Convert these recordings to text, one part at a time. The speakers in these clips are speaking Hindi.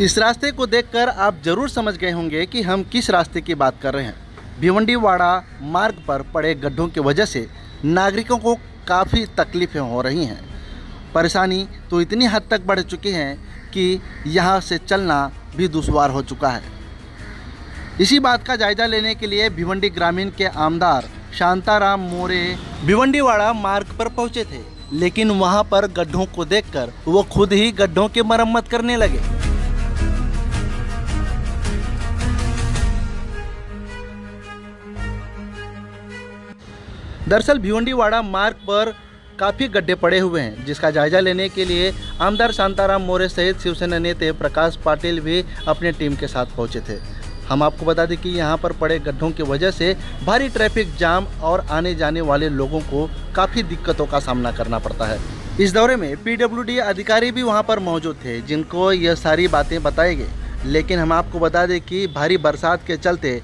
इस रास्ते को देखकर आप जरूर समझ गए होंगे कि हम किस रास्ते की बात कर रहे हैं। भिवंडीवाड़ा मार्ग पर पड़े गड्ढों की वजह से नागरिकों को काफ़ी तकलीफ़ें हो रही हैं। परेशानी तो इतनी हद तक बढ़ चुकी है कि यहाँ से चलना भी दुश्वार हो चुका है। इसी बात का जायजा लेने के लिए भिवंडी ग्रामीण के आमदार शांताराम मोरे भिवंडीवाड़ा मार्ग पर पहुँचे थे, लेकिन वहाँ पर गड्ढों को देखकर वो खुद ही गड्ढों की मरम्मत करने लगे। दरअसल भिवंडीवाड़ा मार्ग पर काफ़ी गड्ढे पड़े हुए हैं, जिसका जायजा लेने के लिए आमदार शांताराम मोरे सहित शिवसेना नेता प्रकाश पाटिल भी अपने टीम के साथ पहुंचे थे। हम आपको बता दें कि यहां पर पड़े गड्ढों की वजह से भारी ट्रैफिक जाम और आने जाने वाले लोगों को काफ़ी दिक्कतों का सामना करना पड़ता है। इस दौरे में PWD अधिकारी भी वहां पर मौजूद थे, जिनको यह सारी बातें बताई गई। लेकिन हम आपको बता दें कि भारी बरसात के चलते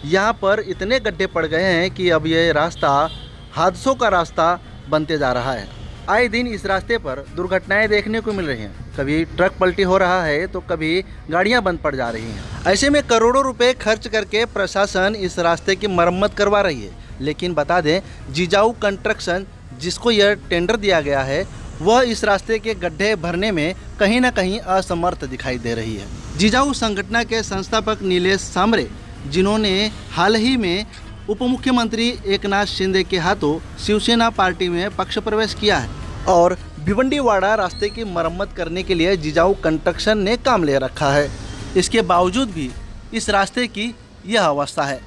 यहाँ पर इतने गड्ढे पड़ गए हैं कि अब ये रास्ता हादसों का रास्ता बनते जा रहा है। आए दिन इस रास्ते पर दुर्घटनाएं देखने को मिल रही हैं। कभी ट्रक पलटी हो रहा है तो कभी गाड़ियां बंद पड़ जा रही हैं। ऐसे में करोड़ों रुपए खर्च करके प्रशासन इस रास्ते की मरम्मत करवा रही है, लेकिन बता दें जिजाऊ कंस्ट्रक्शन जिसको यह टेंडर दिया गया है वह इस रास्ते के गड्ढे भरने में कहीं ना कहीं असमर्थ दिखाई दे रही है। जिजाऊ संगठन के संस्थापक नीलेश सांबरे, जिन्होंने हाल ही में उप मुख्यमंत्री एकनाथ शिंदे के हाथों शिवसेना पार्टी में पक्ष प्रवेश किया है और भिवंडीवाड़ा रास्ते की मरम्मत करने के लिए जिजाऊ कंस्ट्रक्शन ने काम ले रखा है। इसके बावजूद भी इस रास्ते की यह अवस्था है।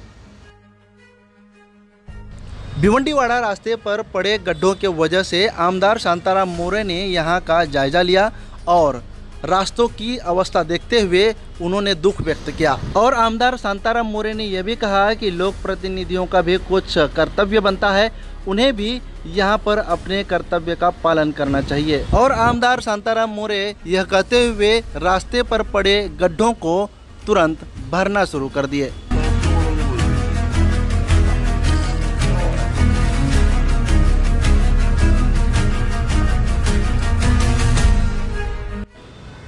भिवंडीवाड़ा रास्ते पर पड़े गड्ढों के वजह से आमदार शांताराम मोरे ने यहां का जायजा लिया और रास्तों की अवस्था देखते हुए उन्होंने दुख व्यक्त किया। और आमदार शांताराम मोरे ने यह भी कहा कि लोक प्रतिनिधियों का भी कुछ कर्तव्य बनता है, उन्हें भी यहाँ पर अपने कर्तव्य का पालन करना चाहिए। और आमदार शांताराम मोरे यह कहते हुए रास्ते पर पड़े गड्ढों को तुरंत भरना शुरू कर दिए।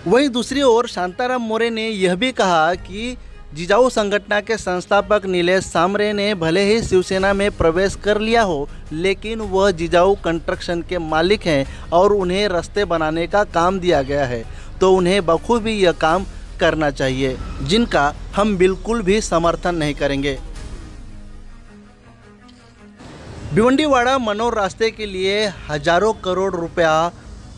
वहीं दूसरी ओर शांताराम मोरे ने यह भी कहा कि जिजाऊ संगठन के संस्थापक नीलेश सांबरे ने भले ही शिवसेना में प्रवेश कर लिया हो, लेकिन वह जिजाऊ कंस्ट्रक्शन के मालिक हैं और उन्हें रास्ते बनाने का काम दिया गया है, तो उन्हें बखूबी यह काम करना चाहिए, जिनका हम बिल्कुल भी समर्थन नहीं करेंगे। भिवंडीवाड़ा मनोर रास्ते के लिए हजारों करोड़ रुपया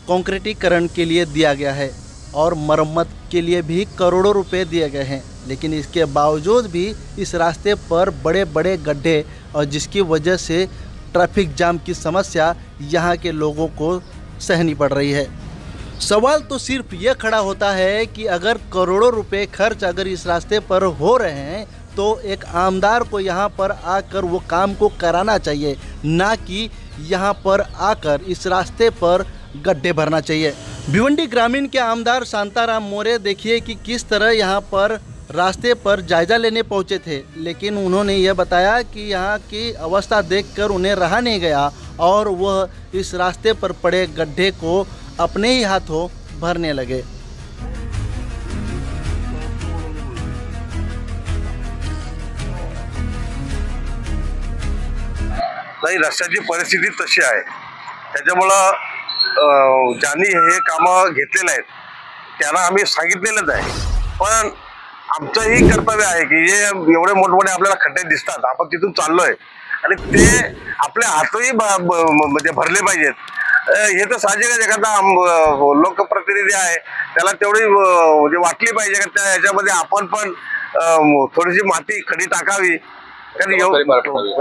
कंक्रीटीकरण के लिए दिया गया है और मरम्मत के लिए भी करोड़ों रुपए दिए गए हैं, लेकिन इसके बावजूद भी इस रास्ते पर बड़े बड़े गड्ढे और जिसकी वजह से ट्रैफिक जाम की समस्या यहाँ के लोगों को सहनी पड़ रही है। सवाल तो सिर्फ ये खड़ा होता है कि अगर करोड़ों रुपए खर्च अगर इस रास्ते पर हो रहे हैं तो एक आमदार को यहाँ पर आकर वो काम को कराना चाहिए, ना कि यहाँ पर आकर इस रास्ते पर गड्ढे भरना चाहिए। भिवंडी ग्रामीण के आमदार शांताराम मोरे देखिए कि किस तरह यहाँ पर रास्ते पर जायजा लेने पहुँचे थे, लेकिन उन्होंने यह बताया कि यहाँ की अवस्था देखकर उन्हें रहा नहीं गया और वह इस रास्ते पर पड़े गड्ढे को अपने ही हाथों भरने लगे। नाही, रस्त्याची परिस्थिती तशी आहे, त्याच्यामुळं ज्यांनी हे कामं घेतलेले आहेत त्यांना आम्ही सांगितलेलंच आहे, पण आमचंही कर्तव्य आहे की जे एवढे मोठमोठे आपल्याला खड्डे दिसतात, आपण तिथून चाललोय आणि ते आपल्या हातही म्हणजे भरले पाहिजेत। हे तर साहजिक आहे, एखादा लोकप्रतिनिधी आहे त्याला तेवढी म्हणजे वाटली पाहिजे की त्या याच्यामध्ये आपण पण थोडीशी माती खडी टाकावी, कारण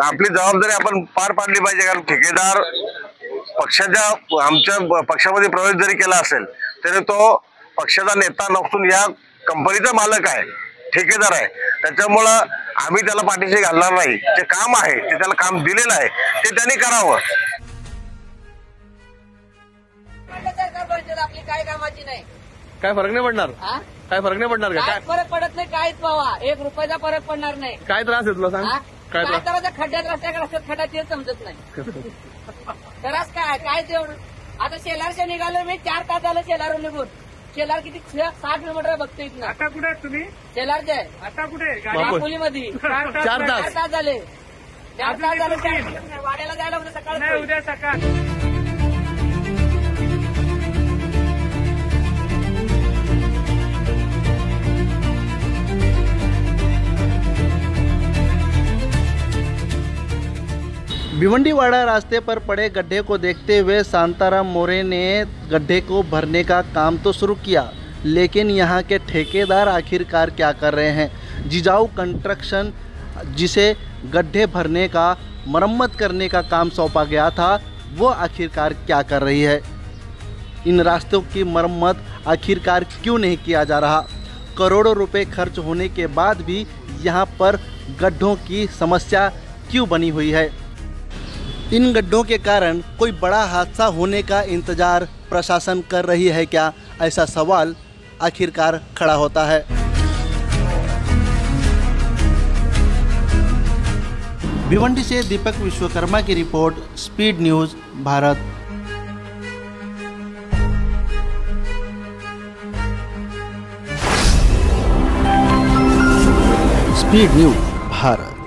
आपली जबाबदारी आपण पार पाडली पाहिजे। कारण ठेकेदार पक्षाच्या आमच्या पक्षामध्ये प्रवेश जरी केला असेल तरी तो पक्षाचा नेता नसून या कंपनीचा मालक आहे, ठेकेदार आहे, त्याच्यामुळे आम्ही त्याला पाठीशी घालणार नाही। जे काम आहे ते त्याला काम दिलेलं आहे ते त्यांनी करावं। आपली काय कामाची नाही, काय फरक नाही पडणार, काय फरक नाही पडणार, काय फरक पडत नाही, काहीच पावा, 1 रुपयाचा फरक पडणार नाही। काय त्रास आहे तुला सांग, काय त्रास? खड्ड्यात रस्त्यात खड्डा ते समजत नाही। त्रास काय तेवढं? आता शेलारच्या निघालो मी, 4 तास झालं शेलारून निघून, शेलार किती 6 किलोमीटर बघतो इथनं. आता कुठे आहेत तुम्ही? शेलारचे आहे. आता कुठे आहे? बापू. दापोलीमध्ये 4 तास 4 तास. 4 तास झाले. 4 अजून तास झाले. किती होतील? वाड्याला जायला उद्या नाही, सकाळी. उद्या सकाळ. भिवंडीवाड़ा रास्ते पर पड़े गड्ढे को देखते हुए शांताराम मोरे ने गड्ढे को भरने का काम तो शुरू किया, लेकिन यहाँ के ठेकेदार आखिरकार क्या कर रहे हैं। जिजाऊ कंस्ट्रक्शन, जिसे गड्ढे भरने का मरम्मत करने का काम सौंपा गया था, वो आखिरकार क्या कर रही है। इन रास्तों की मरम्मत आखिरकार क्यों नहीं किया जा रहा। करोड़ों रुपए खर्च होने के बाद भी यहाँ पर गड्ढों की समस्या क्यों बनी हुई है। इन गड्ढों के कारण कोई बड़ा हादसा होने का इंतजार प्रशासन कर रही है क्या, ऐसा सवाल आखिरकार खड़ा होता है। भिवंडी से दीपक विश्वकर्मा की report, speed news Bharat. Speed news Bharat.